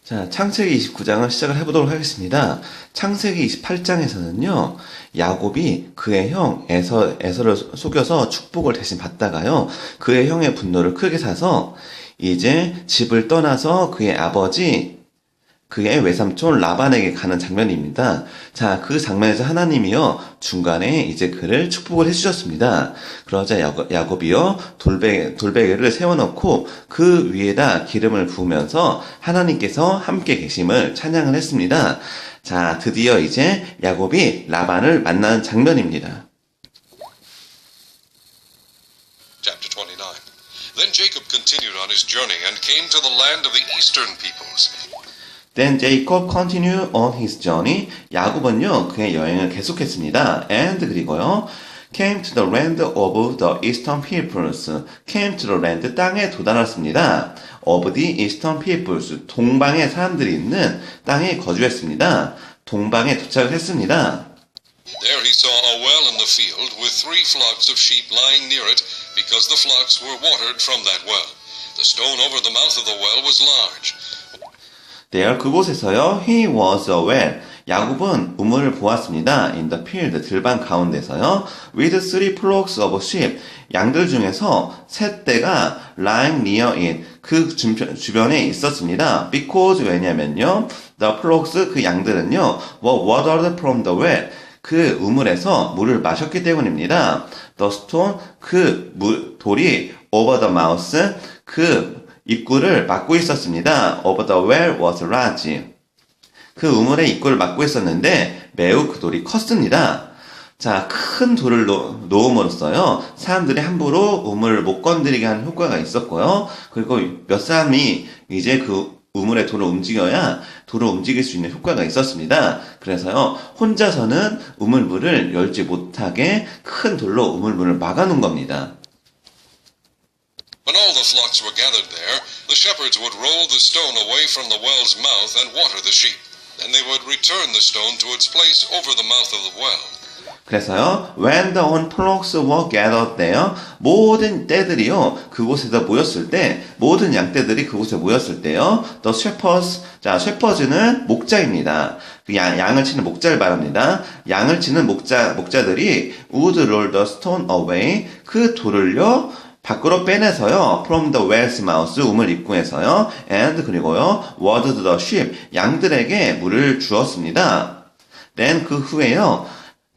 자, 창세기 29장을 시작을 해보도록 하겠습니다. 창세기 28장에서는요, 야곱이 그의 형 에서를 속여서 축복을 대신 받다가요, 그의 형의 분노를 크게 사서 이제 집을 떠나서 그의 아버지, 그의 외삼촌 라반에게 가는 장면입니다. 자, 그 장면에서 하나님이요, 중간에 이제 그를 축복을 해주셨습니다. 그러자 야곱이요, 돌베개를 세워놓고 그 위에다 기름을 부으면서 하나님께서 함께 계심을 찬양을 했습니다. 자, 드디어 이제 야곱이 라반을 만나는 장면입니다. Chapter 29. Then Jacob continued on his journey and came to the land of the eastern peoples. Then Jacob continued on his journey. 야곱은요, 그의 여행을 계속했습니다. And 그리고요, came to the land of the eastern peoples. came to the land, 땅에 도달했습니다. of the eastern peoples, 동방의 사람들이 있는 땅에 거주했습니다. 동방에 도착을 했습니다. There he saw a well in the field with 3 flocks of sheep lying near it, because the flocks were watered from that well. The stone over the mouth of the well was large. There, 그곳에서요, he was a well. 야곱은 우물을 보았습니다. In the field, 들방 가운데서요, with 3 flocks of sheep. 양들 중에서 3떼가 lying near it. 그 주변에 있었습니다. Because, 왜냐면요, the flocks, 그 양들은요, were watered from the well. 그 우물에서 물을 마셨기 때문입니다. The stone, 돌이 over the mouth, 입구를 막고 있었습니다. Over the well was large. 그 우물의 입구를 막고 있었는데 매우 그 돌이 컸습니다. 자, 큰 돌을 놓음으로써요, 사람들이 함부로 우물을 못 건드리게 하는 효과가 있었고요. 그리고 몇 사람이 이제 그 우물의 돌을 움직여야 돌을 움직일 수 있는 효과가 있었습니다. 그래서요, 혼자서는 우물물을 열지 못하게 큰 돌로 우물물을 막아놓은 겁니다. When all the flocks were gathered there, the shepherds would roll the stone away from the well's mouth and water the sheep. Then they would return the stone to its place over the mouth of the well. 그래서요, when the on flocks were gathered there, 모든 떼들이요, 그곳에서 모였을 때, 모든 양떼들이 그곳에 모였을 때요, the shepherds, 자, shepherds는 목자입니다. 그 양을 치는 목자를 말합니다. 양을 치는 목자들이 would roll the stone away, 그 돌을요, 밖으로 빼내서요, from the well's mouth, 우물 입구에서요, and 그리고요, watered the sheep, 양들에게 물을 주었습니다. Then 그 후에요,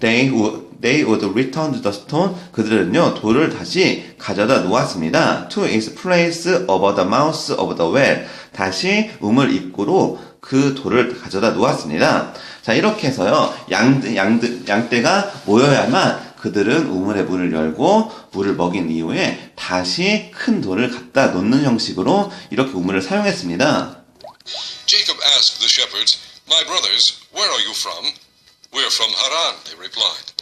they would return to the stone, 그들은요, 돌을 다시 가져다 놓았습니다. To its place over the mouth of the well, 다시 우물 입구로 그 돌을 가져다 놓았습니다. 자, 이렇게 해서요, 양떼가 모여야만 그들은 우물의 문을 열고 물을 먹인 이후에 다시 큰 돌을 갖다 놓는 형식으로 이렇게 우물을 사용했습니다. Jacob asked the shepherds, "My brothers, where are you from?" "We're from Haran," they replied.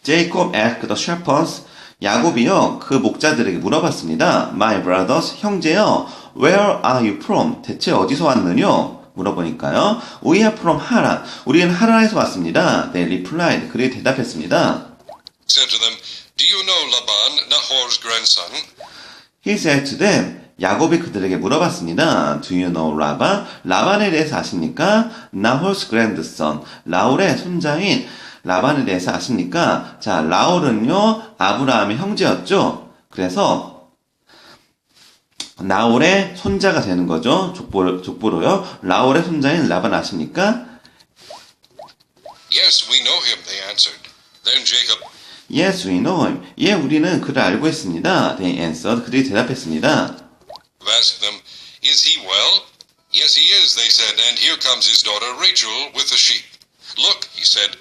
Jacob asked the shepherds, 야곱이요, 그 목자들에게 물어봤습니다. My brothers, 형제요, where are you from? 대체 어디서 왔느뇨? 물어보니까요, We are from Haran. 우리는 하란에서 왔습니다. They replied. 그들이 대답했습니다. Said to them, "Do you know Laban, Nahor's grandson?" He said to them, 야곱이 그들에게 물어봤습니다. Do you know Laban? 라반에 대해서 아십니까? Nahor's grandson, 라울의 손자인 라반에 대해서 아십니까? 자, 라울은요, 아브라함의 형제였죠. 그래서 나홀의 손자가 되는 거죠. 족보로요. 라울의 손자인 라반 아십니까? Yes, we know him, they answered. Then Jacob Yes, we know him. 예, 우리는 그를 알고 있습니다. They answered. 그들이 대답했습니다. asked them, "Is he well?" "Yes, he is," they said, "and here comes his daughter Rachel with the sheep." "Look," he said.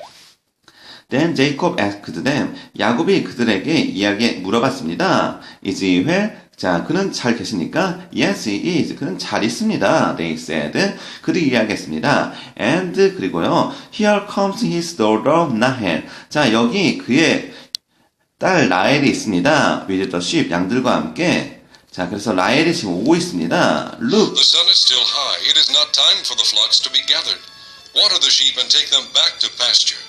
Then Jacob asked them. 야곱이 그들에게 물어봤습니다. Is he well? 자, 그는 잘 계십니까? Yes, he is. 그는 잘 있습니다. They said. 그들이 이야기했습니다. And 그리고요, here comes his daughter Nahel. 자, 여기 그의 딸 라헬이 있습니다. With the sheep, 양들과 함께. 자, 그래서 라헬이 지금 오고 있습니다. Look. The sun is still high. It is not time for the flocks to be gathered. Water the sheep and take them back to pasture.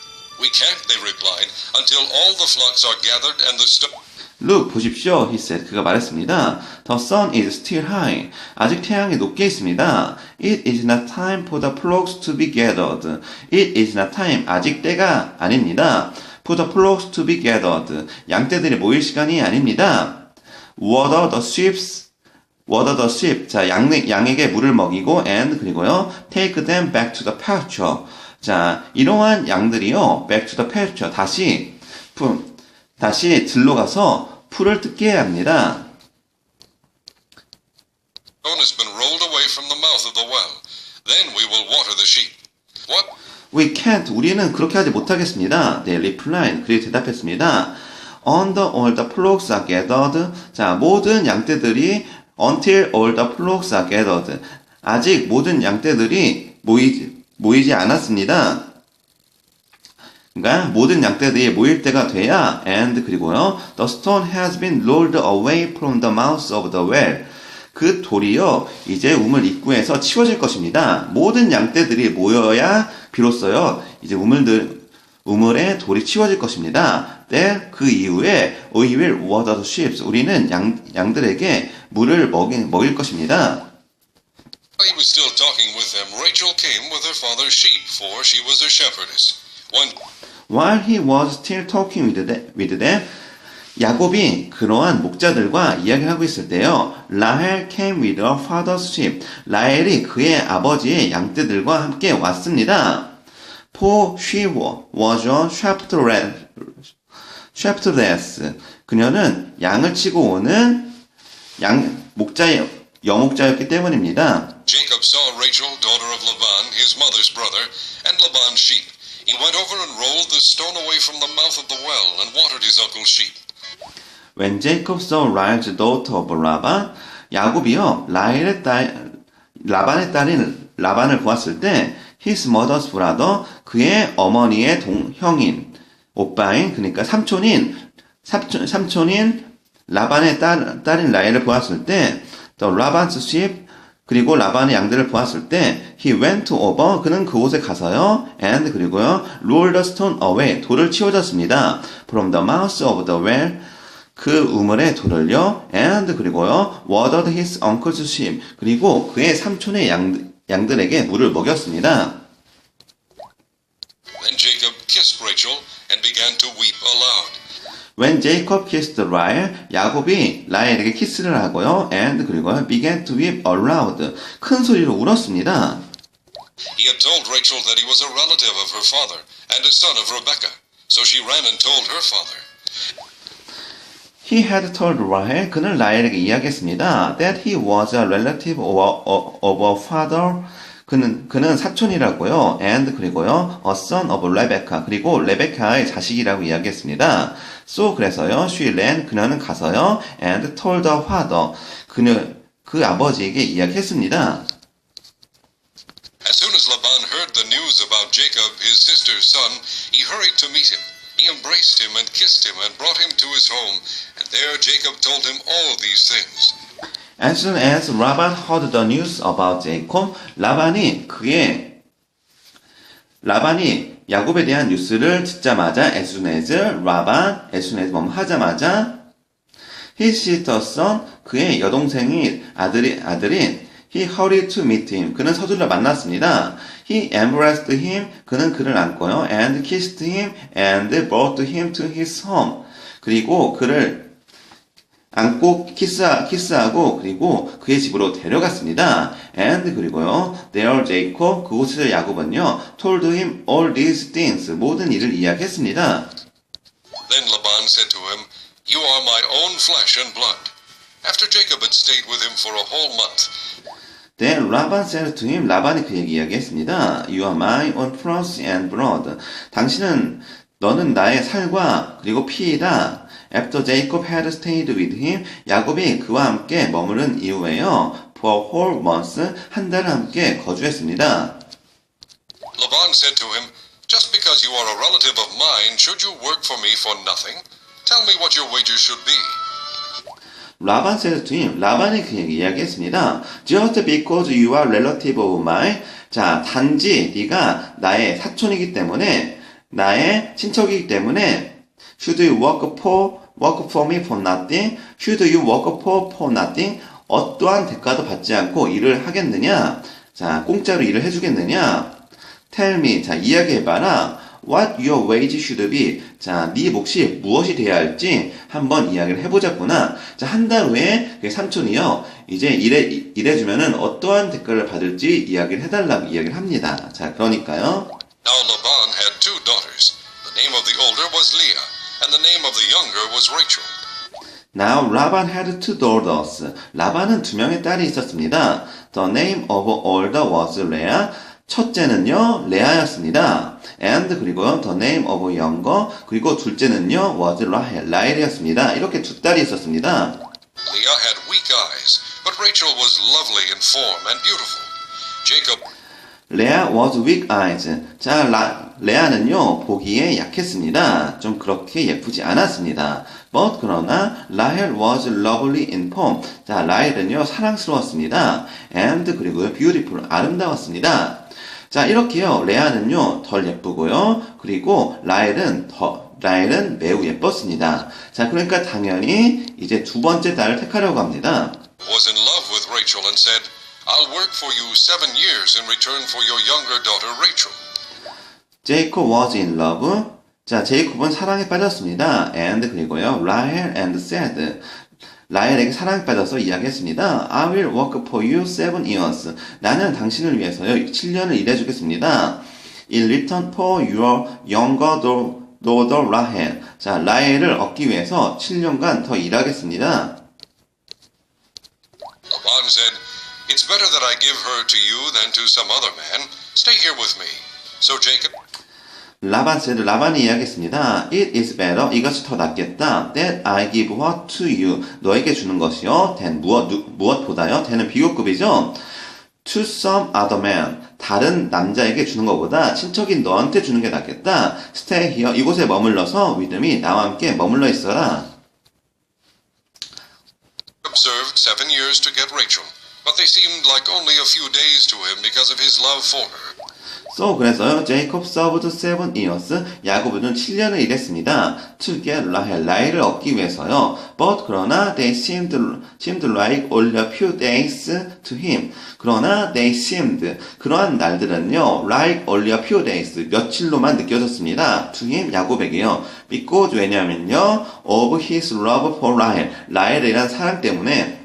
We can't, they replied, until all the flocks are gathered and the stone. Look, 보십시오. He said. 그가 말했습니다. The sun is still high. 아직 태양이 높게 있습니다. It is not time for the flocks to be gathered. It is not time. 아직 때가 아닙니다. For the flocks to be gathered. 양떼들이 모일 시간이 아닙니다. Water the sheep. 자, 양에게 물을 먹이고 and 그리고요. Take them back to the pasture. 자, 이러한 양들이요. Back to the pasture. 다시 들로 가서 풀을 뜯게 해야 합니다. Stone has been rolled away from the mouth of the well. Then we will water the sheep. What? We can't. 우리는 그렇게 하지 못하겠습니다. They replied. 그리고 대답했습니다. Until all the flocks are gathered. 자, 모든 양떼들이 until all the flocks are gathered. 아직 모든 양떼들이 모이지 않았습니다. 그러니까 모든 양떼들이 모일 때가 돼야 and 그리고요. The stone has been rolled away from the mouth of the well. 그 돌이요. 이제 우물 입구에서 치워질 것입니다. 모든 양떼들이 모여야 비로소요. 이제 우물에 돌이 치워질 것입니다. Then 그 이후에 we will water the sheep. 우리는 양들에게 물을 먹일 것입니다. While he was still talking with them, Rachel came with her father's sheep, for she was a shepherdess. While he was still talking with them, 야곱이 그러한 목자들과 이야기를 하고 있을 때요. 라헬 came with her father's sheep. 라헬이 그의 아버지의 양떼들과 함께 왔습니다. For she was a shepherdess. 그녀는 양을 치고 오는 여목자였기 때문입니다. Jacob saw Rachel, daughter of Laban, his mother's brother, and Laban's sheep. He went over and rolled the stone away from the mouth of the well and watered his uncle's sheep. When Jacob saw Rahel's daughter of Laban, 야곱이요 라반의 딸인 라반을 보았을 때, his mother's brother, 그의 어머니의 형인 오빠인 그러니까 삼촌인 라반의 딸인 라헬을 보았을 때, the Laban's sheep 그리고 라반의 양들을 보았을 때 he went over 그는 그곳에 가서요 and 그리고요 rolled the stone away 돌을 치워줬습니다. from the mouth of the well 그 우물의 돌을요 and 그리고요 watered his uncle's sheep 그리고 그의 삼촌의 양들에게 물을 먹였습니다. Then Jacob kissed Rachel and began to weep aloud. When Jacob kissed Rahel, 야곱이 라헬에게 키스를 하고요, and 그리고 began to weep aloud, 큰 소리로 울었습니다. He had told Rachel that he was a relative of her father and a son of Rebekah, so she ran and told her father. He had told Rahel, 그는 라헬에게 이야기했습니다. That he was a relative of her father. 그는 사촌이라고요. and 그리고요. a son of Rebecca. 그리고 레베카의 자식이라고 이야기했습니다. So 그래서요. she ran 그녀는 가서요. and told her father. 그 아버지에게 이야기했습니다. As soon as Laban heard the news about Jacob, his sister's son, he hurried to meet him. He embraced him and kissed him and brought him to his home, and there Jacob told him all these things. As soon as Laban heard the news about Jacob, 라반이 야곱에 대한 뉴스를 듣자마자 as soon as 하자마자 his sister's son 그의 여동생이 아들인 he hurried to meet him 그는 서둘러 만났습니다. He embraced him 그는 그를 안고요 and kissed him and brought him to his home 그리고 그를 안고 키스하고 그리고 그의 집으로 데려갔습니다. And 그리고요, there Jacob 그곳에서 야곱은요, told him all these things 모든 일을 이야기했습니다. Then Laban said to him, "You are my own flesh and blood." After Jacob had stayed with him for a whole month. Then Laban said to him, 라반이 그에게 이야기했습니다. You are my own flesh and blood. 너는 나의 살과 그리고 피이다. After Jacob had stayed with him, 야곱이 그와 함께 머무른 이후에요. For a whole month, 한 달을 함께 거주했습니다. Laban said to him, "Just because you are a relative of mine, should you work for me for nothing? Tell me what your wages should be." 라반 said to him, 라반이 그에게 이야기했습니다. Just because you are relative of mine. 자, 단지 네가 나의 사촌이기 때문에, 나의 친척이기 때문에 should you work for work for me for nothing? Should you work for nothing? 어떠한 대가도 받지 않고 일을 하겠느냐? 자, 공짜로 일을 해주겠느냐? Tell me, 자, 이야기해봐라. What your wage should be. 자, 네 몫이 무엇이 돼야 할지 한번 이야기를 해보자꾸나. 자, 한 달 후에 삼촌이요. 이제 일해주면은 어떠한 대가를 받을지 이야기를 해달라고 이야기를 합니다. 자, 그러니까요. Now Laban had two daughters. The name of the older was Leah, and the name of the younger was Rachel. Now Laban had two daughters. 라반은 두 명의 딸이 있었습니다. The name of older was Leah. 첫째는요, 레아였습니다. And 그리고요, the name of younger. 그리고 둘째는요, was Rahel. 라헬이었습니다. 이렇게 두 딸이 있었습니다. Leah had weak eyes, but Rachel was lovely in form and beautiful. Jacob 레아 was weak eyes. 자, 레아는요, 보기에 약했습니다. 좀 그렇게 예쁘지 않았습니다. But 그러나 라헬 was lovely in form. 자, 라헬은요, 사랑스러웠습니다. And 그리고요, beautiful, 아름다웠습니다. 자, 이렇게요, 레아는요, 덜 예쁘고요. 그리고 라헬은 매우 예뻤습니다. 자, 그러니까 당연히 이제 두 번째 딸을 택하려고 합니다. was in love with Rachel and said, I'll work for you 7 years in return for your younger daughter Rachel. Jacob was in love. 자, 제이콥은 사랑에 빠졌습니다. And 그리고요, Rahel and said. 라헬에게 사랑에 빠져서 이야기했습니다. I will work for you 7 years. 나는 당신을 위해서요, 7년을 일해주겠습니다. In return for your younger daughter Rahel. 자, 라헬을 얻기 위해서 7년간 더 일하겠습니다. Laban said, It's better that I give her to you than to some other man. Stay here with me. So Jacob 라반이 이야기했습니다. It is better. 이것이 더 낫겠다. That I give her to you. 너에게 주는 것이요. than 무엇보다요. than은 비교급이죠. To some other man. 다른 남자에게 주는 것보다 친척인 너한테 주는 게 낫겠다. Stay here. 이곳에 머물러서 with me. 나와 함께 머물러 있어라. served 7 years to get Rachel, but they seemed like only a few days to him because of his love for her. So 그래서요, Jacob served 7 years. 야곱은 7년을 일했습니다. To get 라헬을 얻기 위해서요. But 그러나 they seemed like only a few days to him. 그러나 they seemed 그러한 날들은요, like only a few days 며칠로만 느껴졌습니다. To him 야곱에게요. Because 왜냐면요, of his love for 라헬에 대한 사랑 때문에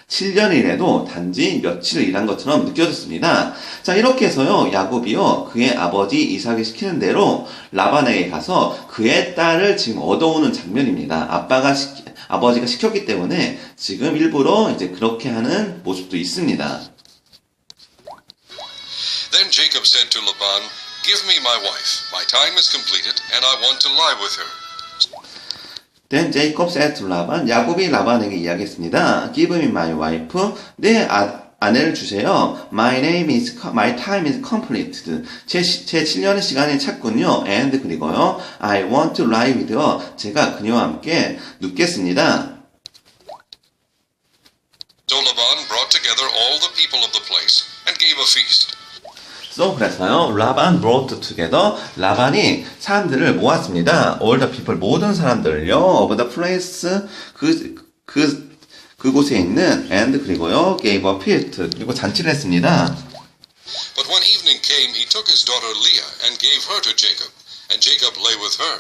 7년을 일해도 단지 며칠을 일한 것처럼 느껴졌습니다. 자, 이렇게 해서요, 야곱이요, 그의 아버지 이삭이 시키는 대로 라반에게 가서 그의 딸을 지금 얻어오는 장면입니다. 아버지가 시켰기 때문에 지금 일부러 이제 그렇게 하는 모습도 있습니다. Then Jacob said to Laban, Give me my wife. My time is completed, and I want to lie with her. Then Jacob said to Laban, 야곱이 라반에게 이야기했습니다. Give me my wife. 내 아내를 주세요. My time is completed. 제 7년의 시간이 찼군요. And 그리고요, I want to lie with her. 제가 그녀와 함께 눕겠습니다. So Laban brought together all the people of the place and gave a feast. So 그래서요, 라반 brought together. 라반이 사람들을 모았습니다. All the people, 모든 사람들을요, of the place, 그곳에 있는, and 그리고요, gave a feast, 그리고 잔치를 했습니다. But when evening came, he took his daughter Leah and gave her to Jacob, and Jacob lay with her.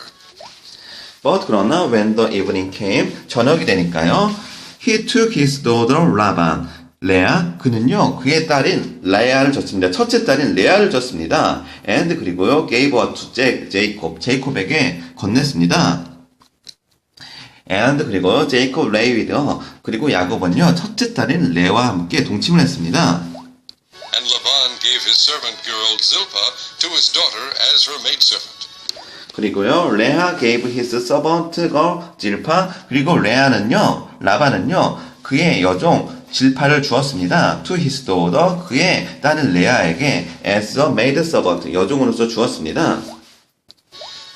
But 그러나 when the evening came, 저녁이 되니까요, he took his daughter Laban. 레아, 그는요, 그의 딸인 레아를 줬습니다. 첫째 딸인 레아를 줬습니다. And 그리고요, gave her to 제이콥에게 건넸습니다. And 그리고요, 제이콥 lay with her. 그리고 야곱은요, 첫째 딸인 레아와 함께 동침을 했습니다. And Laban gave his servant girl Zilpah to his daughter as her maidservant. 그리고요, 레아 gave his servant girl Zilpah. 그리고 라반은요, 그의 여종 질파를 주었습니다. To his daughter, 그의 딸인 레아에게 as a maid servant, 여종으로서 주었습니다.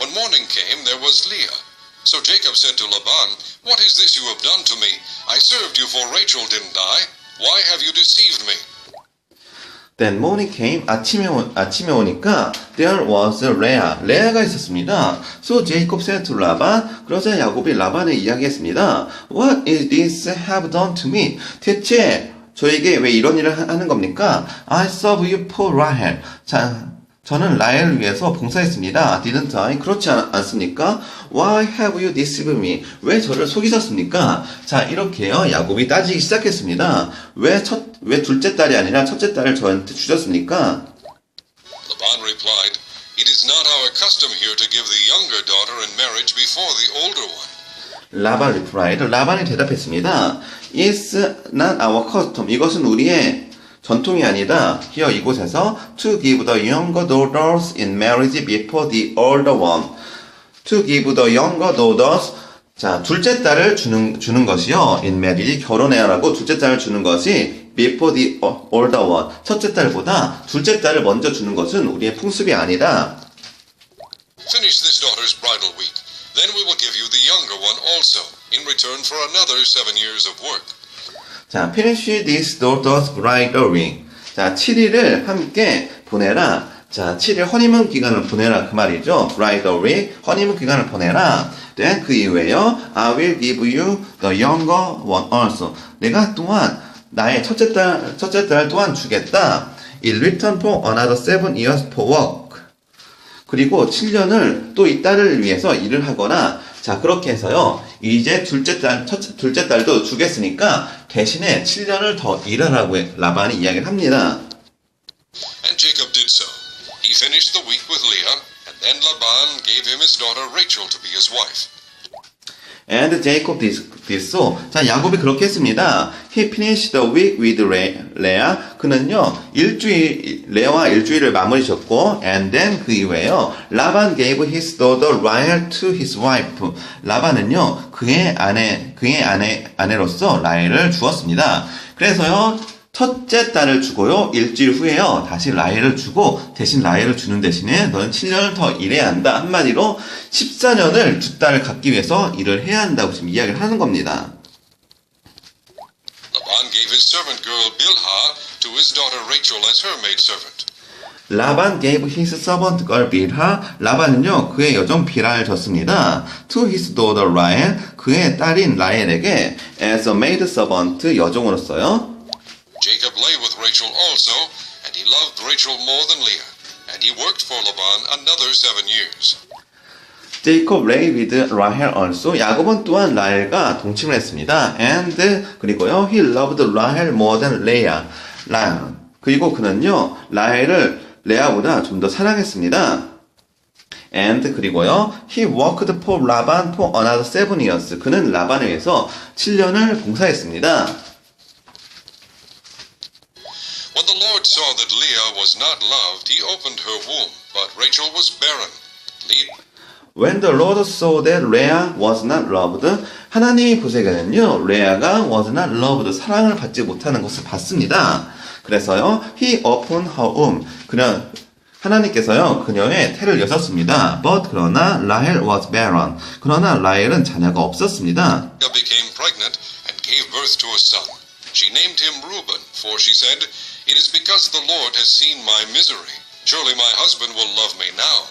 When morning came, there was Leah. So Jacob said to Laban, What is this you have done to me? I served you for Rachel, didn't I? Why have you deceived me? Then morning came. 아침에 오니까 there was Leah. 레아가 있었습니다. So Jacob said to Laban. 그러자 야곱이 라반에 이야기했습니다. What is this have done to me? 대체 저에게 왜 이런 일을 하는 겁니까? I serve you for Rahel. 자, 저는 라헬을 위해서 봉사했습니다. Didn't I? 그렇지 않습니까? Why have you deceived me? 왜 저를 속이셨습니까? 자, 이렇게요. 야곱이 따지기 시작했습니다. 왜 둘째 딸이 아니라 첫째 딸을 저한테 주셨습니까? Laban replied, It is not our custom here to give the younger daughter in marriage before the older one. 라반 replied. 라반이 대답했습니다. It's not our custom. 이것은 우리의 전통이 아니다. here 이곳에서 to give the younger daughters in marriage before the older one. to give the younger daughters. 자, 둘째 딸을 주는 것이요. in marriage 결혼해라고 둘째 딸을 주는 것이 before the older one. 첫째 딸보다 둘째 딸을 먼저 주는 것은 우리의 풍습이 아니다. Finish this daughter's bridal week. Then we will give you the younger one also, in return for another 7 years of work. 자, finish this daughter's bridal week. 자, 7일을 함께 보내라. 자, 7일 허니문 기간을 보내라 그 말이죠. bridal week, 허니문 기간을 보내라. Then 그 이후에요. I will give you the younger one also. 내가 또한 나의 첫째 딸 또한 주겠다. In return for another 7 years for work. 그리고 7년을 또 이 딸을 위해서 일을 하거나, 자, 그렇게 해서요, 이제 둘째 딸도 주겠으니까 대신에 7년을 더 일하라고 라반이 이야기를 합니다. And Jacob did so. He finished the week with Leah, and then Laban gave him his daughter Rachel to be his wife. And Jacob did so. 자, 야곱이 그렇게 했습니다. He finished the week with Leah. 그는요, 레아와 일주일을 마무리 졌고, and then 그 이후에요, 라반 gave his daughter Rahel to his wife. 라반은요, 그의 아내로서 라헬을 주었습니다. 그래서요, 첫째 딸을 주고요, 일주일 후에요, 다시 라헬을 주고, 대신 라헬을 주는 대신에 너는 7년을 더 일해야 한다. 한마디로 14년을 두 딸을 갖기 위해서 일을 해야 한다고 지금 이야기를 하는 겁니다. Laban gave his servant girl Bilhah to his daughter Rachel as her maidservant. 라반 gave his servant girl Bilha. 라반은요, 그의 여종 빌하를 줬습니다. To his daughter Rahel. 그의 딸인 라헬에게 as a maid servant, 여종으로서요. Jacob lay with Rachel also, and he loved Rachel more than Leah, and he worked for Laban another 7 years. Jacob lay with Rahel also. 야곱은 또한 라헬과 동침을 했습니다. And 그리고요, he loved Rahel more than Leah. 그리고 그는요, 라헬을 레아보다 좀 더 사랑했습니다. And 그리고요, he worked for Laban for another 7 years. 그는 라반에 의해서 7년을 봉사했습니다. When the Lord saw that Leah was not loved, he opened her womb, but Rachel was barren. When the Lord saw that Leah was not loved, 하나님이 보시기에는요, 레아가 was not loved, 사랑을 받지 못하는 것을 봤습니다. 그래서요, he opened her womb. 하나님께서요, 그녀의 태를 여셨습니다. But 그러나 Rahel was barren. 그러나 라헬은 자녀가 없었습니다. Leah became pregnant and gave birth to a son. She named him Reuben, for she said, It is because the Lord has seen my misery. Surely my husband will love me now.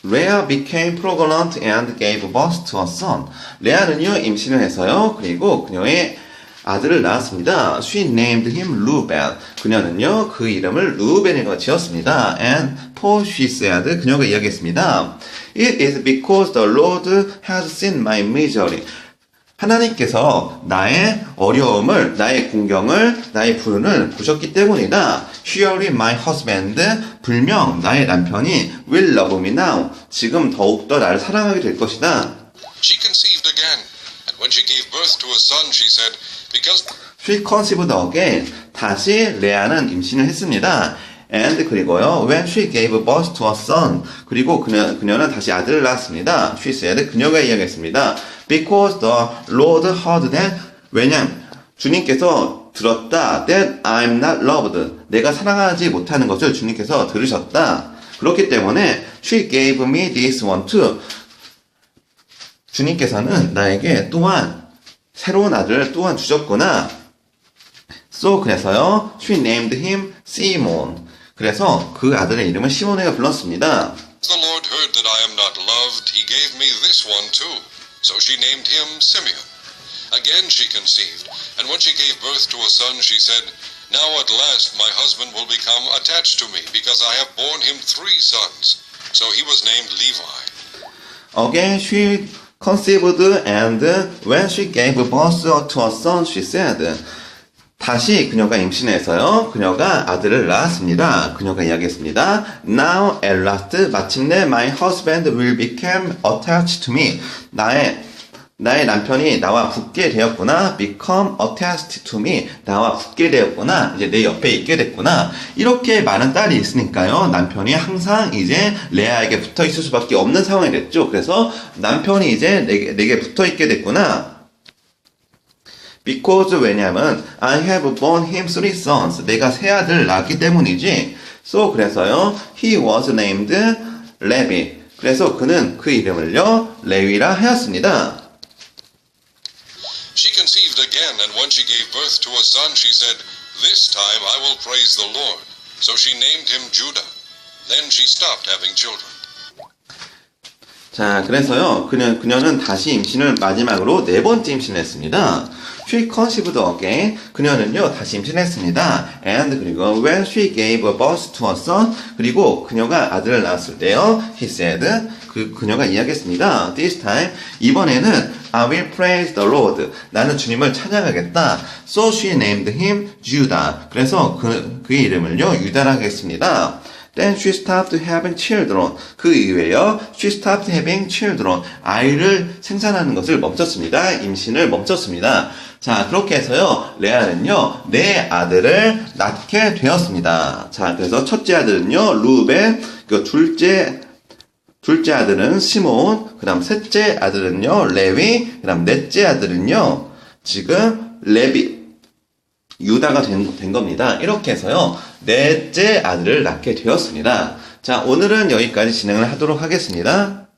Leah became pregnant and gave birth to a son. 레아는요, 임신을 해서요, 그리고 그녀의 아들을 낳았습니다. She named him Reuben. 그녀는요, 그 이름을 루벤이라고 지었습니다. And for she said, 그녀가 이야기했습니다. It is because the Lord has seen my misery. 하나님께서 나의 어려움을, 나의 공경을, 나의 불운을 보셨기 때문이다. Surely my husband, 불명 나의 남편이 will love me now. 지금 더욱더 나를 사랑하게 될 것이다. She conceived again, and when she gave birth to a son, she said, Because She conceived again. 다시 레아는 임신을 했습니다. And 그리고요, when she gave birth to a son. 그리고 그녀는 다시 아들을 낳았습니다. She said, 그녀가 이야기했습니다. Because the Lord heard that. 왜냐면 주님께서 들었다. That I'm not loved. 내가 사랑하지 못하는 것을 주님께서 들으셨다. 그렇기 때문에 she gave me this one too. 주님께서는 나에게 또한 새로운 아들을 또한 주셨구나. So 그래서요, she named him 시몬. 그래서 그 아들의 이름을 시몬에게 불렀습니다. The Lord heard that I am not loved. He gave me this one too. So she named him Simeon. Again she conceived, and when she gave birth to a son, she said, Now at last my husband will become attached to me, because I have borne him 3 sons. So he was named Levi. Again she conceived, and when she gave birth to a son, she said, 다시 그녀가 임신해서요, 그녀가 아들을 낳았습니다. 그녀가 이야기했습니다. Now at last, 마침내 my husband will become attached to me. 나의 남편이 나와 붙게 되었구나. become attached to me. 나와 붙게 되었구나. 이제 내 옆에 있게 됐구나. 이렇게 많은 딸이 있으니까요. 남편이 항상 이제 레아에게 붙어 있을 수밖에 없는 상황이 됐죠. 그래서 남편이 이제 내게 붙어 있게 됐구나. Because 왜냐면 I have borne him 3 sons. 내가 3 아들 낳았기 때문이지. So 그래서요. He was named Levi. 그래서 그는 그 이름을요. 레위라 하였습니다. She conceived again, and when she gave birth to a son, she said, This time I will praise the Lord. So she named him Judah. Then she stopped having children. 자, 그래서요, 그녀는 다시 임신을 마지막으로 4번째 임신했습니다. She conceived again. 그녀는요, 다시 임신했습니다. And 그리고 when she gave birth to a son. 그리고 그녀가 아들을 낳았을 때요, he said. 그녀가 이야기했습니다. This time. 이번에는 I will praise the Lord. 나는 주님을 찬양하겠다. So she named him Judah. 그래서 그의 이름을요, 유다라 하겠습니다. Then she stopped having children. 그 이후에요, she stopped having children. 아이를 생산하는 것을 멈췄습니다. 임신을 멈췄습니다. 자, 그렇게 해서요, 레아는요, 4 아들을 낳게 되었습니다. 자, 그래서 첫째 아들은요, 루벤, 그 둘째 아들은 시몬, 그 다음 셋째 아들은요, 레위, 그 다음 넷째 아들은요, 지금 유다가 된 겁니다. 이렇게 해서요, 4째 아들을 낳게 되었습니다. 자, 오늘은 여기까지 진행을 하도록 하겠습니다.